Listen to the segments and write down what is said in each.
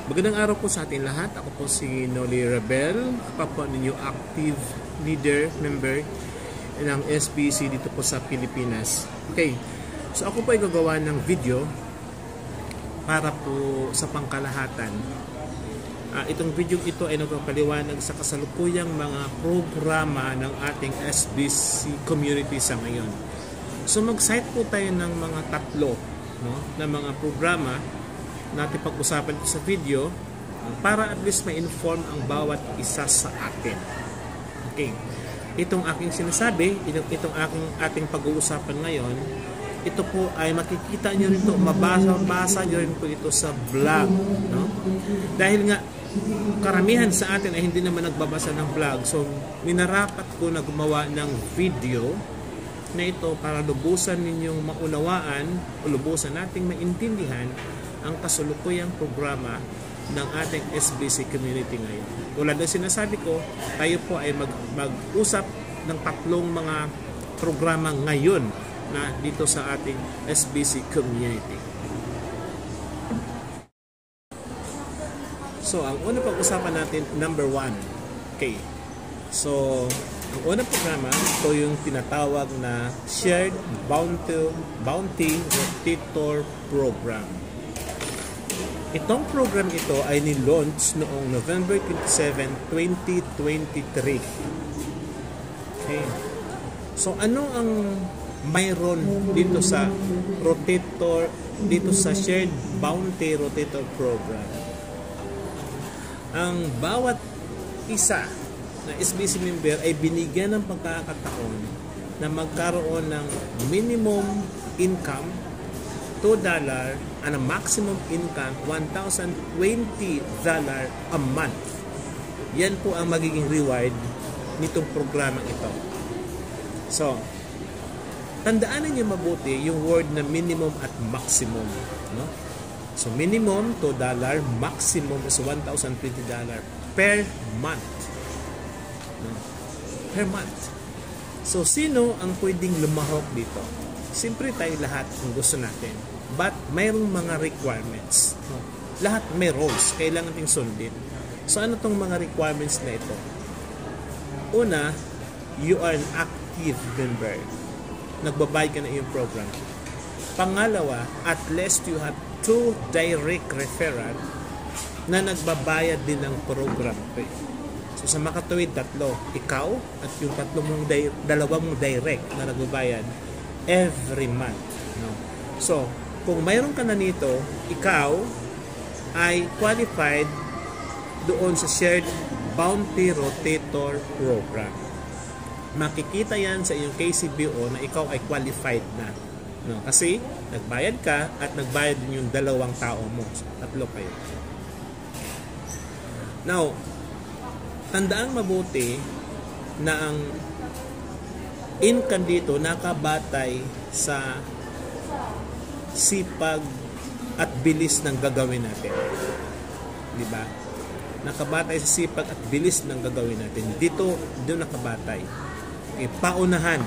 Magandang araw po sa ating lahat. Ako po si Noli Rebel, ako po ninyo active leader member ng SBC dito po sa Pilipinas. Okay, so ako po ay gagawa ng video para po sa pangkalahatan. Itong video ito ay nagpapaliwanag sa kasalukuyang mga programa ng ating SBC community sa ngayon. So mag-cite po tayo ng mga tatlo na mga programa natin pag-usapan sa video para at least ma-inform ang bawat isa sa atin. Okay. Itong aking sinasabi, itong ating pag-uusapan ngayon, ito po ay makikita nyo rin ito, mabasa nyo rin po ito sa vlog. No? Dahil nga, karamihan sa atin ay hindi naman nagbabasa ng vlog. So, minarapat ko na gumawa ng video na ito para lubusan ninyong maunawaan o lubusan nating maintindihan ang kasalukuyang programa ng ating SBC community ngayon. Tulad ng sinasabi ko, tayo po ay mag-usap ng tatlong mga programa ngayon na dito sa ating SBC community. So, ang unang pag-usapan natin, number 1. Okay. So, ang unang programa, ito yung tinatawag na Shared Bounty Rotator Program. Itong program ito ay ni-launch noong November 27, 2023. Okay. So ano ang mayroon dito sa rotator, dito sa Shared Bounty Rotator Program? Ang bawat isa na SBC member ay binigyan ng pagkakataon na magkaroon ng minimum income $2 and a maximum income $1,020 a month. Yan po ang magiging reward nitong programa ito. So, tandaan niyo mabuti yung word na minimum at maximum. No? So, minimum $2, maximum is $1,020 per month. No? Per month. So, sino ang pwedeng lumahok dito? Siyempre tayo lahat kung gusto natin. But mayroong mga requirements. No? Lahat may rules. Kailangan natin sundin. So ano tong mga requirements na ito? Una, you are an active member. Nagbabayad ka na iyong program. Pangalawa, at least you have 2 direct referral na nagbabayad din ng program. So sa makatuwid, 3. Ikaw at yung dalawang mong direct na nagbabayad every month. No? So, kung mayroon ka na nito, ikaw ay qualified doon sa Shared Bounty Rotator Program. Makikita yan sa iyong KCBO na ikaw ay qualified na. No? Kasi, nagbayad ka at nagbayad din yung 2 tao mo. So, 3 kayo. Now, tandaang mabuti na ang income dito nakabatay sa sipag at bilis ng gagawin natin. Di ba? Nakabatay sa sipag at bilis ng gagawin natin. Dito nakabatay. Okay, paunahan.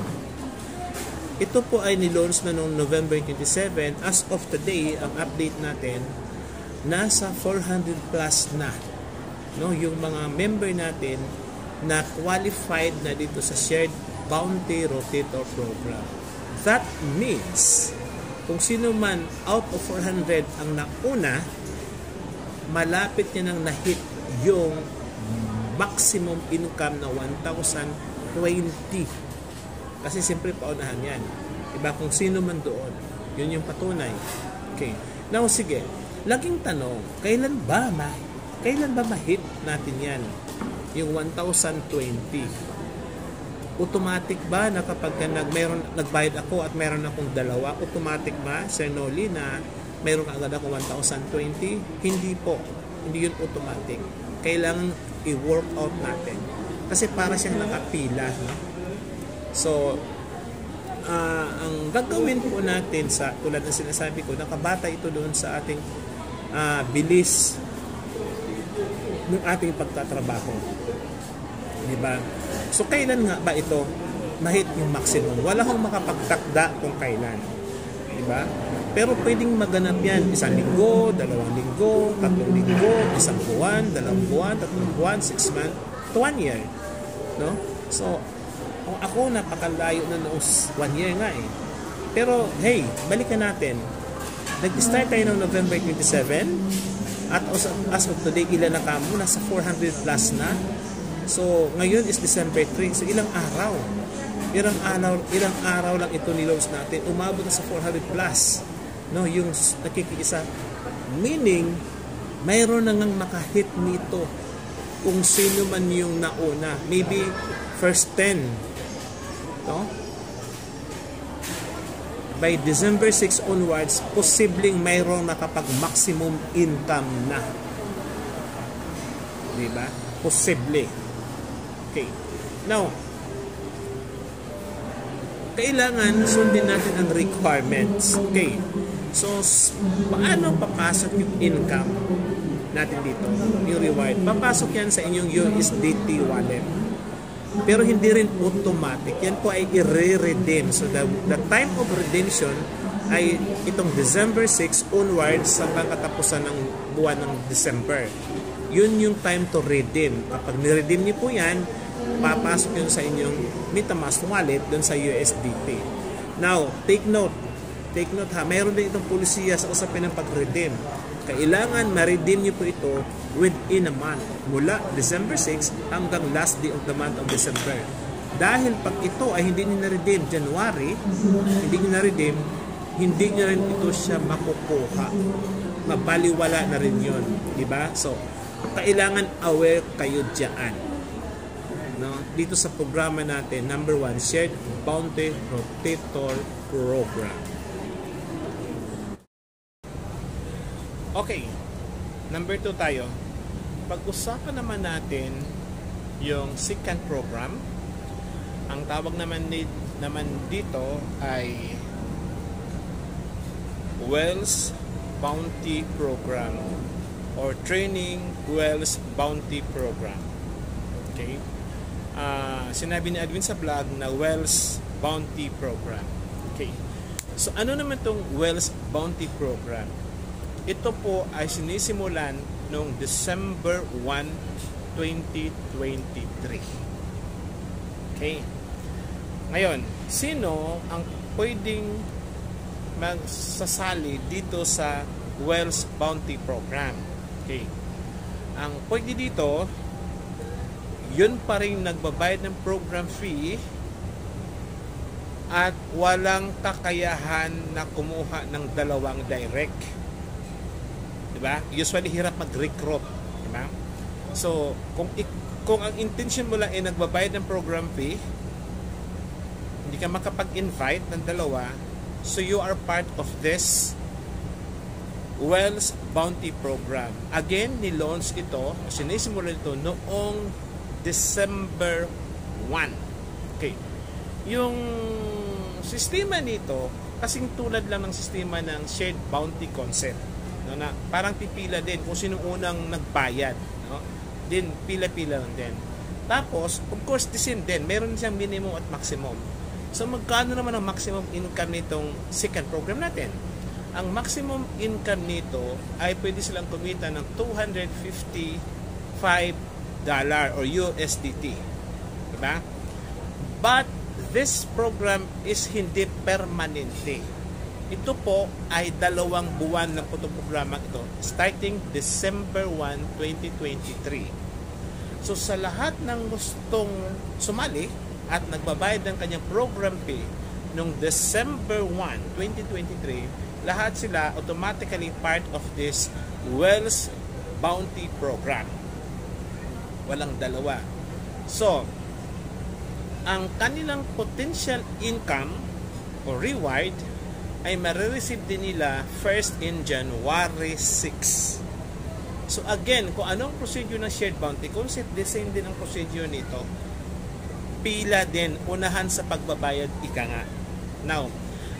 Ito po ay nilaunch na noong November 27. As of today, ang update natin, nasa 400 plus na. No, yung mga member natin na qualified na dito sa Shared Bounty Rotator Program. That means, kung sino man out of 400 ang nauna, malapit niya nang na-hit yung maximum income na 1,020. Kasi siyempre paunahan yan. Diba? Kung sino man doon, yun yung patunay. Okay. Now, sige. Laging tanong, kailan ba ma-hit natin yan? Yung 1,020. Automatic ba na kapag nagbayad ako at meron akong 2, automatic ba, Sir Noli, na meron agad ako 1,020? Hindi po. Hindi yun automatic. Kailangan i-work out natin. Kasi para siyang nakapila. No? So, ang gagawin po natin sa, tulad ng sinasabi ko, nakabata ito doon sa ating bilis ng ating pagtatrabaho. Diba? So, kailan nga ba ito ma-hit yung maximum? Wala akong makapagtakda kung kailan. Diba? Pero pwedeng maganap yan 1 linggo, 2 linggo, 3 linggo, 1 buwan, 2 buwan, 3 buwan, 6 months, to 1 year. No? So, kung ako napakalayo na noong 1 year nga eh. Pero hey, balikan natin. Nag-start tayo noong November 27 at as of today, ilan na kamo? Nasa 400 plus na. So, ngayon is December 3. So, ilang araw? Ilang araw lang ito nilaunch natin. Umabot na sa 400 plus. No, yung nakikiisa. Meaning, mayroon na ngang makahit nito kung sino man yung nauna. Maybe, first 10. No? By December 6 onwards, posibleng mayroong nakapag-maximum income na. Diba? Posible. Okay. Now, kailangan sundin natin ang requirements. Okay. So, paano papasok yung income natin dito? Yung reward. Papasok yan sa inyong USDT wallet. Pero hindi rin automatic. Yan po ay i-redeem. So, the time of redemption ay itong December 6 onwards hanggang katapusan ng buwan ng December. Yun yung time to redeem. Kapag niredeem niyo po yan, papasok yun sa inyong MetaMask wallet dun sa USDT. Now, take note ha, mayroon din itong polisiya sa usapin ng pag-redeem. Kailangan ma-redeem niyo po ito within a month, mula December 6 hanggang last day of the month of December. Dahil pag ito ay hindi niyo na-redeem January, hindi niyo na-redeem, hindi niyo rin ito siya makukuha. Mabaliwala na rin yun. Diba? So, kailangan aware kayo dyan. No? Dito sa programa natin, number 1, Shared Bounty Rotator Program. Okay, number 2 tayo. Pag-usapan naman natin yung second program. Ang tawag naman dito ay Wells Bounty Program or Training Wells Bounty Program. Okay? Sinabi ni Edwin sa vlog na Wells Bounty Program. Okay. So, ano naman itong Wells Bounty Program? Ito po ay sinisimulan noong December 1, 2023. Okay. Ngayon, sino ang pwedeng magsasali dito sa Wells Bounty Program? Okay. Ang pwede dito, yun pa rin nagbabayad ng program fee at walang kakayahan na kumuha ng 2 direct. Diba? Usually hirap mag-recruit. Diba? So, kung ang intention mo lang ay nagbabayad ng program fee, hindi ka makapag-invite ng 2, so you are part of this Wells Bounty Program. Again, nilaunch ito, sinisimulan ito noong December 1. Okay. Yung sistema nito, kasing tulad lang ng sistema ng shared bounty concept. No, na parang pipila din kung sino unang nagbayad. No? Din, pila-pila lang din. Tapos, of course, the same din. Meron siyang minimum at maximum. So, magkano naman ang maximum income nitong second program natin? Ang maximum income nito ay pwede silang kumita ng $255 or USDT. Diba? But this program is hindi permanente. Ito po ay 2 buwan ng programa ito starting December 1, 2023. So sa lahat ng gustong sumali at nagbabayad ng kanyang program fee noong December 1, 2023, lahat sila automatically part of this Wells Bounty Program. Walang 2. So, ang kanilang potential income or reward ay marireceive din nila first in January 6. So again, kung anong procedure ng shared bounty concept, the same din ang procedure nito. Pila din, unahan sa pagbabayad, ika nga. Now,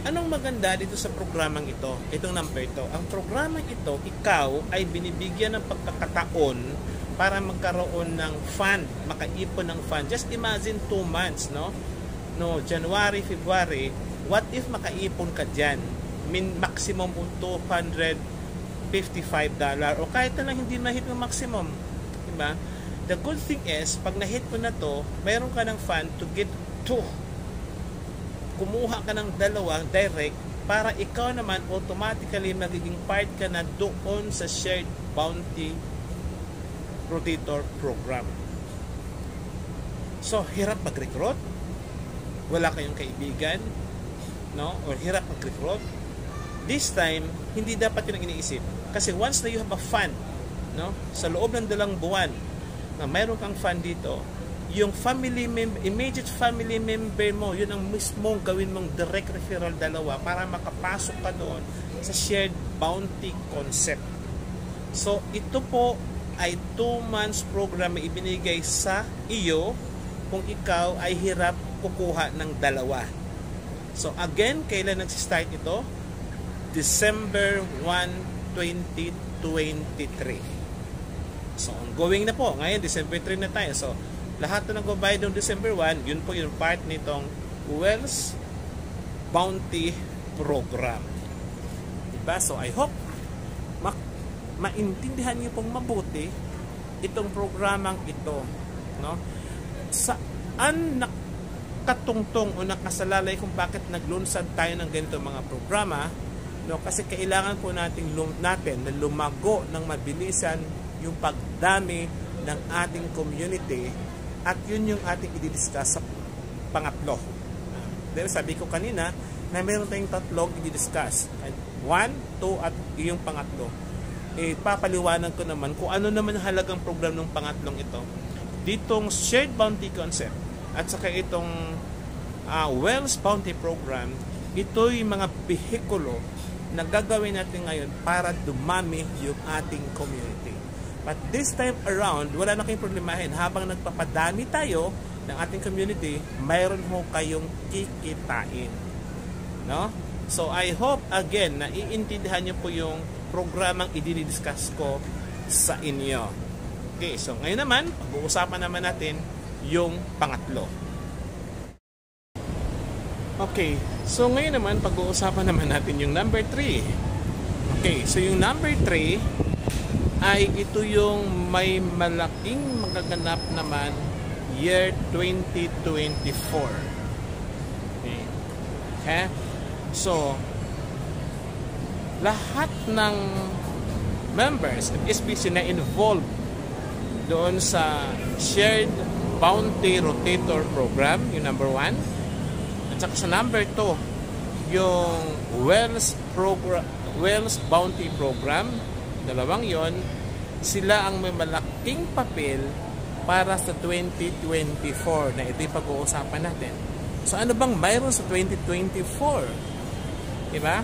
anong maganda dito sa programang ito? Itong number ito. Ang programang ito, ikaw ay binibigyan ng pagkakataon para magkaroon ng fund, makaipon ng fund. Just imagine 2 months, no? No, January, February, what if makaipon ka dyan maximum $255 o kahit na lang hindi ma-hit ng maximum, diba? The good thing is, pag na-hit mo na to, mayroon ka ng fund to get 2. Kumuha ka ng 2 direct para ikaw naman automatically magiging part ka na doon sa shared bounty rotator program. So, hirap mag-recruit? Wala kayong kaibigan? No? Or hirap mag-recruit? This time, hindi dapat yun ang iniisip. Kasi once na you have a fund, no? Sa loob ng 2 buwan, na mayroon kang fund dito, yung family member, immediate family member mo, yun ang mismo gawin mong direct referral 2 para makapasok ka doon sa shared bounty concept. So, ito po ay 2 months program na ibinigay sa iyo kung ikaw ay hirap kukuha ng 2. So, again, kailan nagsistart ito? December 1, 2023. So, ongoing na po. Ngayon, December 3 na tayo. So, lahat na nagbabayad ng December 1, yun po yung part nitong Wells Bounty Program. Diba? So, I hope maintindihan niyo pong mabuti itong programang ito. No? Saan nakatungtong o nakasalalay kung bakit naglunsad tayo ng ganito mga programa? No? Kasi kailangan po natin na lumago ng mabilisan yung pagdami ng ating community. At yun yung ating i-discuss sa pangatlo. Dahil sabi ko kanina na meron tayong 3 i-discuss. 1, 2, at yung pangatlo. Papaliwanag ko naman kung ano naman ang halagang program ng pangatlong ito. Ditong shared bounty concept at saka itong Wells Bounty Program, ito yung mga behikulo na gagawin natin ngayon para dumami yung ating community. But this time around, wala na kayong problemahin. Habang nagpapadami tayo ng ating community, mayroon ho kayong kikitain. No? So, I hope, again, na iintindihan nyo po yung programang i-discuss ko sa inyo. Okay, so ngayon naman, pag-uusapan naman natin yung pangatlo. Okay, so ngayon naman, pag-uusapan naman natin yung number 3. Okay, so yung number 3 ay ito yung may malaking magaganap naman year 2024. Okay? So, lahat ng members ng SBC na involved doon sa Shared Bounty Rotator Program, yung number 1. At saka sa number 2, yung Wells Bounty Program, dalawang yon, sila ang may malaking papel para sa 2024 na ito yung pag-uusapan natin. So ano bang mayroon sa 2024? Diba?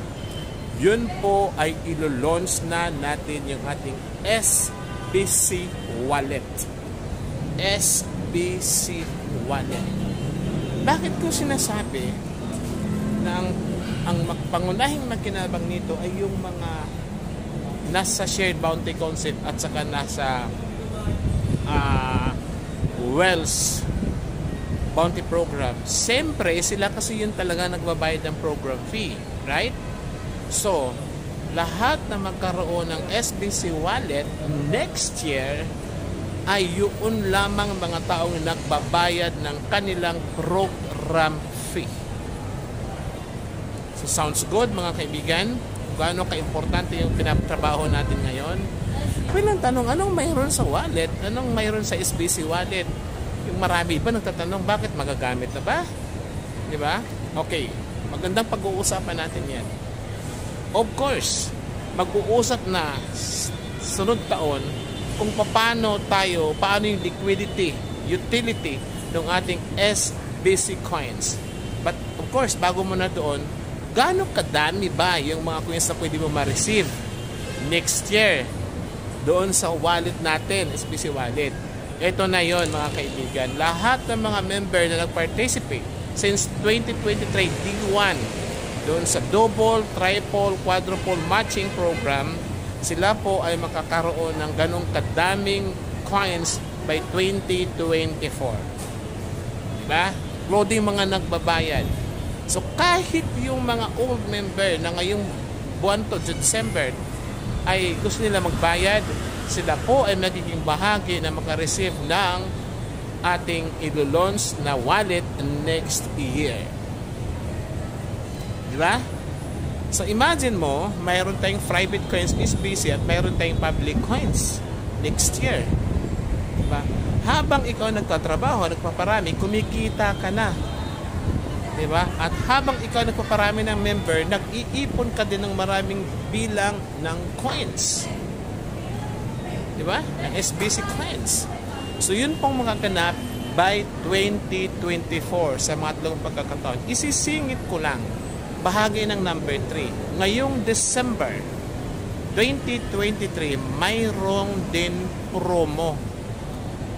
Yun po ay ilo-launch na natin yung ating SBC Wallet. SBC Wallet. Bakit ko sinasabi na ang pangunahing makinabang nito ay yung mga nasa shared bounty concept at saka nasa Wells Bounty Program? Siyempre, sila kasi yun talaga nagbabayad ng program fee. Right? So, lahat na magkaroon ng SBC Wallet next year ay yun lamang mga taong nagbabayad ng kanilang program fee. So, sounds good mga kaibigan? Gaano ka-importante yung pinatrabaho natin ngayon? Well, ang tanong, anong mayroon sa wallet? Anong mayroon sa SBC Wallet? Yung marami pa nagtatanong, bakit magagamit na ba? Di ba? Okay, magandang pag-uusapan natin yan. Of course, mag-uusap na sunod taon kung paano yung liquidity, utility ng ating SBC coins. But of course, bago mo na doon, gaano kadami ba yung mga coins na pwede mo ma-receive next year doon sa wallet natin, SBC Wallet? Ito na yon mga kaibigan. Lahat ng mga member na nag-participate since 2023 D1 doon sa double, triple, quadruple matching program, sila po ay makakaroon ng ganong kadaming coins by 2024. Diba? Including mga nagbabayad. So kahit yung mga old member na ngayong buwan to, December, ay gusto nila magbayad, sila po ay magiging bahagi na makareceive ng ating ilo-launch na wallet next year. Diba? So imagine mo, mayroon tayong private coins SBC at mayroon tayong public coins next year. Diba? Habang ikaw nagtatrabaho, nagpaparami, kumikita ka na. Diba? At habang ikaw nagpaparami ng member, nag-iipon ka din ng maraming bilang ng coins. Diba? Ng SBC coins. So yun pong magaganap by 2024 sa mga tatlong pagkakataon. Isisingit ko lang bahagi ng number 3. Ngayong December 2023, mayroong din promo.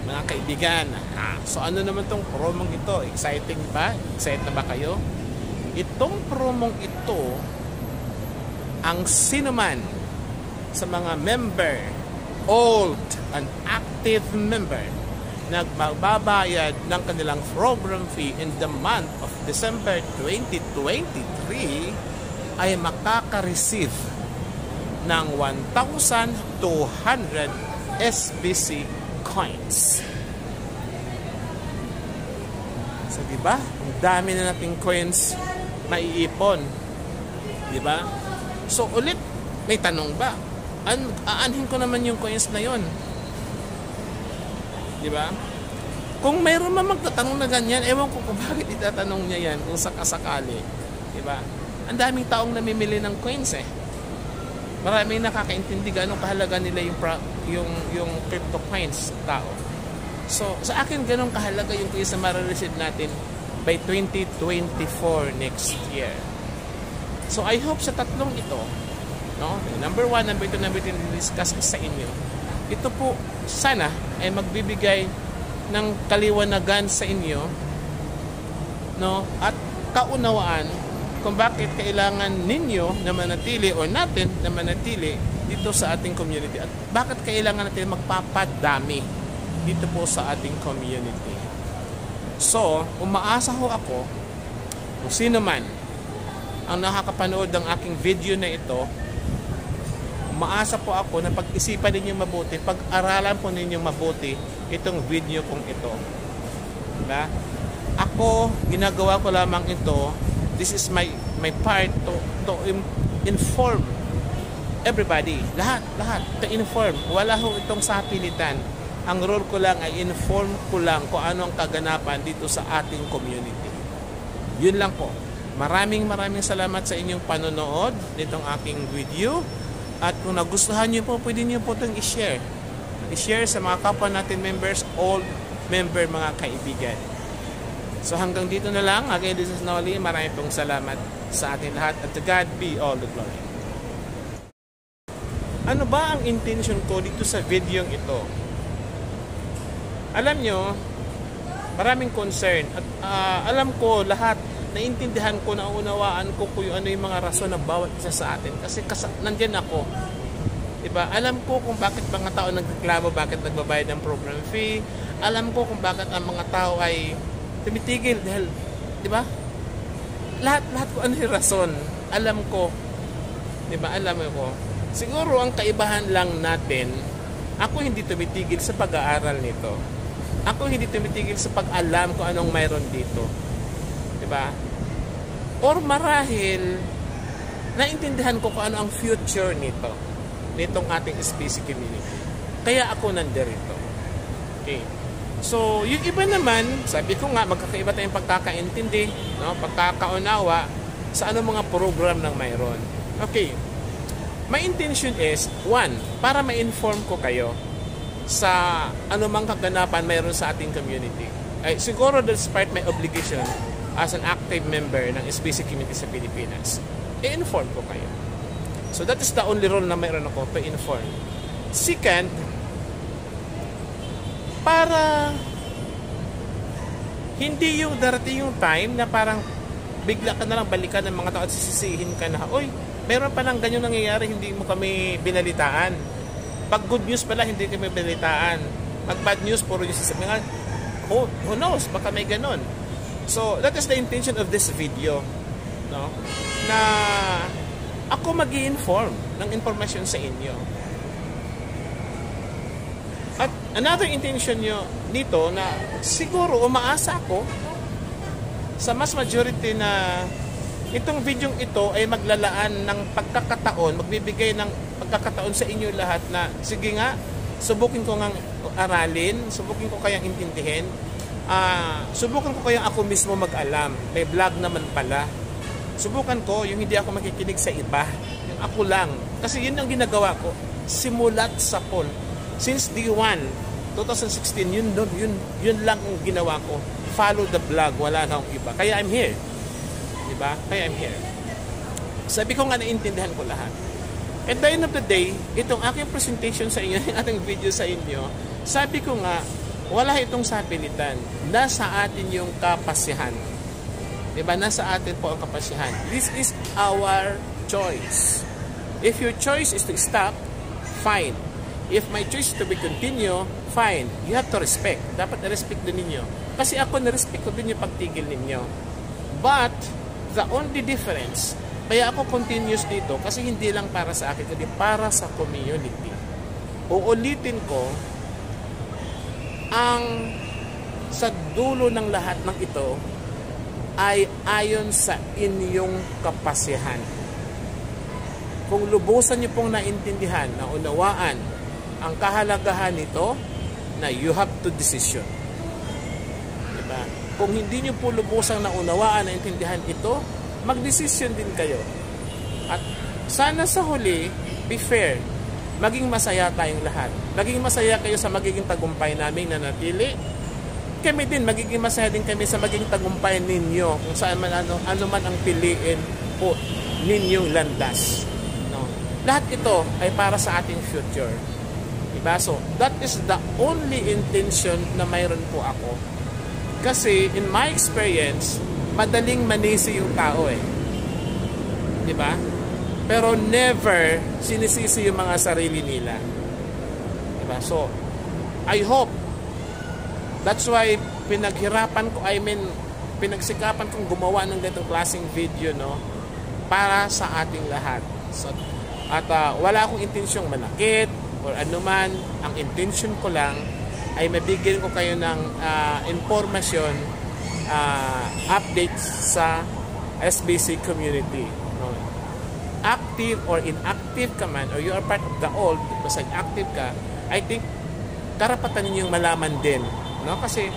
Mga kaibigan, so ano naman tong promong ito? Exciting ba? Excited na ba kayo? Itong promong ito, ang sinuman sa mga member, old and active member, nagbabayad ng kanilang program fee in the month of December 2023 ay makaka-receive ng 1,200 SBC coins. So, diba? Ang dami na nating coins maiipon. Diba? So, ulit, may tanong ba? Aanhin ko naman yung coins na yon. Diba? Kung mayroon man magtatanong na ganyan, ewan ko kung bakit itatanong niya yan kung sakasakali. Diba? Ang daming taong namimili ng coins eh. Maraming nakakaintindi ganong kahalaga nila yung crypto coins tao. So, sa akin ganong kahalaga yung coins na ma-receive natin by 2024 next year. So, I hope sa tatlong ito, no? Number 1, number 2, number 3, discuss ko sa inyo. Ito po, sana ay magbibigay ng kaliwanagan sa inyo, no? At kaunawaan kung bakit kailangan ninyo na manatili o natin na manatili dito sa ating community at bakit kailangan natin magpapadami dito po sa ating community. So, umaasa ho ako kung sino man ang nakakapanood ng aking video na ito, umaasa po ako na pag-isipan ninyo mabuti, pag-aralan po ninyo mabuti itong video kong ito. Diba? Ako, ginagawa ko lamang ito. This is my part to inform everybody, lahat to inform. Wala ho itong sapilitan. Ang role ko lang ay inform ko lang kung ano ang kaganapan dito sa ating community. Yun lang po. Maraming salamat sa inyong panonood nitong aking video. At kung nagustuhan niyo po, pwede niyo po itong i-share. I-share sa mga kapwa natin members, all member, mga kaibigan. So hanggang dito na lang. Again, this is Noli. Maraming pong salamat sa ating lahat. At to God be all the glory. Ano ba ang intention ko dito sa video ito? Alam nyo, maraming concern. At alam ko lahat, naintindihan ko, naunawaan ko kung ano yung mga rason ng bawat isa sa atin. Kasi nandyan ako. Diba? Alam ko kung bakit mga tao nagreklamo, bakit nagbabayad ng program fee. Alam ko kung bakit ang mga tao ay tumitigil dahil, di ba? Lahat ko ano yung rason. Alam ko. Di ba? Alam ko. Siguro ang kaibahan lang natin, ako hindi tumitigil sa pag-aaral nito. Ako hindi tumitigil sa pag-alam kung anong mayroon dito. Di ba? Or marahil, naintindihan ko kung ano ang future nitong ating SBC community. Kaya ako nandirito. Okay. So, yung iba naman, sabi ko nga, magkakaiba tayong pagkakaintindi, no? Pagkakaunawa sa anong mga program ng mayroon. Okay. My intention is, 1, para ma-inform ko kayo sa anumang kaganapan mayroon sa ating community. Ay, siguro that's part my obligation as an active member ng SBC community sa Pilipinas. I-inform ko kayo. So, that is the only role na mayroon ako, to inform. Second, para hindi yung darating yung time na parang bigla ka na lang balikan ng mga tao at sisisihin ka na, oy, meron pa lang ganyan nangyayari, hindi mo kami binalitaan. Pag good news pala, hindi kami binalitaan. Pag bad news, puro yung sasabihin, who knows, baka may ganon. So, that is the intention of this video. no, na ako mag-i-inform ng informasyon sa inyo. At another intention nyo dito na siguro umaasa ako sa mas majority na itong video ito ay maglalaan ng pagkakataon, magbibigay ng pagkakataon sa inyo lahat na sige nga, subukin ko ngang aralin, subukin ko kayang intindihin, subukan ko kayang ako mismo mag-alam. May vlog naman pala. Subukan ko yung hindi ako makikinig sa iba, yung ako lang. Kasi yun ang ginagawa ko simulat sa Paul. Since day 1, 2016, yun lang ang ginawa ko. Follow the vlog, wala na akong iba. Kaya I'm here. Diba? Kaya I'm here. Sabi ko nga, naintindihan ko lahat. At the end of the day, itong aking presentation sa inyo, yung ating video sa inyo, sabi ko nga, wala itong sapilitan. Nasa atin yung kapasihan. Diba? Nasa atin po ang kapasihan. This is our choice. If your choice is to stop, fine. If my choice is to be continue, fine. You have to respect. Dapat na-respect din ninyo. Kasi ako na-respect ko din yung pagtigil ninyo. But, the only difference, kaya ako continuous dito kasi hindi lang para sa akin, kundi para sa community. Uulitin ko, ang sa dulo ng lahat ng ito ay ayon sa inyong kapasihan. Kung lubusan niyo pong naintindihan, naunawaan ang kahalagahan nito, na you have to decision. Diba? Kung hindi niyo po lubusang naunawaan, naintindihan ito, mag-decision din kayo. At sana sa huli, be fair, maging masaya tayong lahat. Maging masaya kayo sa magiging tagumpay namin na natili. Kami din, magiging masaya din kami sa magiging tagumpay ninyo kung saan man ano man ang piliin po ninyong landas. No? Lahat ito ay para sa ating future. Diba? So, that is the only intention na mayroon po ako. Kasi, in my experience, madaling manisi yung tao eh. Diba? Pero never sinisisi yung mga sarili nila. Diba? So, I hope, that's why pinaghirapan ko, pinagsikapan kong gumawa ng ganitong klaseng video, no? Para sa ating lahat. So, at wala akong intensyong manakit or anuman. Ang intention ko lang ay mabigyan ko kayo ng informasyon, updates sa SBC community. No? Active or inactive ka man, or you are part of the old, basta active ka, I think karapatan ninyong malaman din. No? Kasi,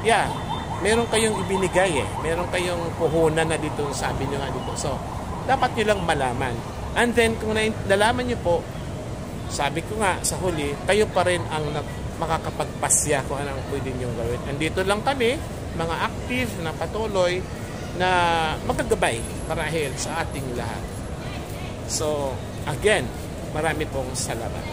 yeah, meron kayong ibinigay eh. Meron kayong puhunan na dito, sabi nyo nga dito. So, dapat nyo lang malaman. And then, kung nalaman nyo po, sabi ko nga sa huli, kayo pa rin ang makakapagpasya kung anong pwede nyo gawin. Andito lang kami, mga active na patuloy na magagabay marahil sa ating lahat. So, again, marami pong salamat.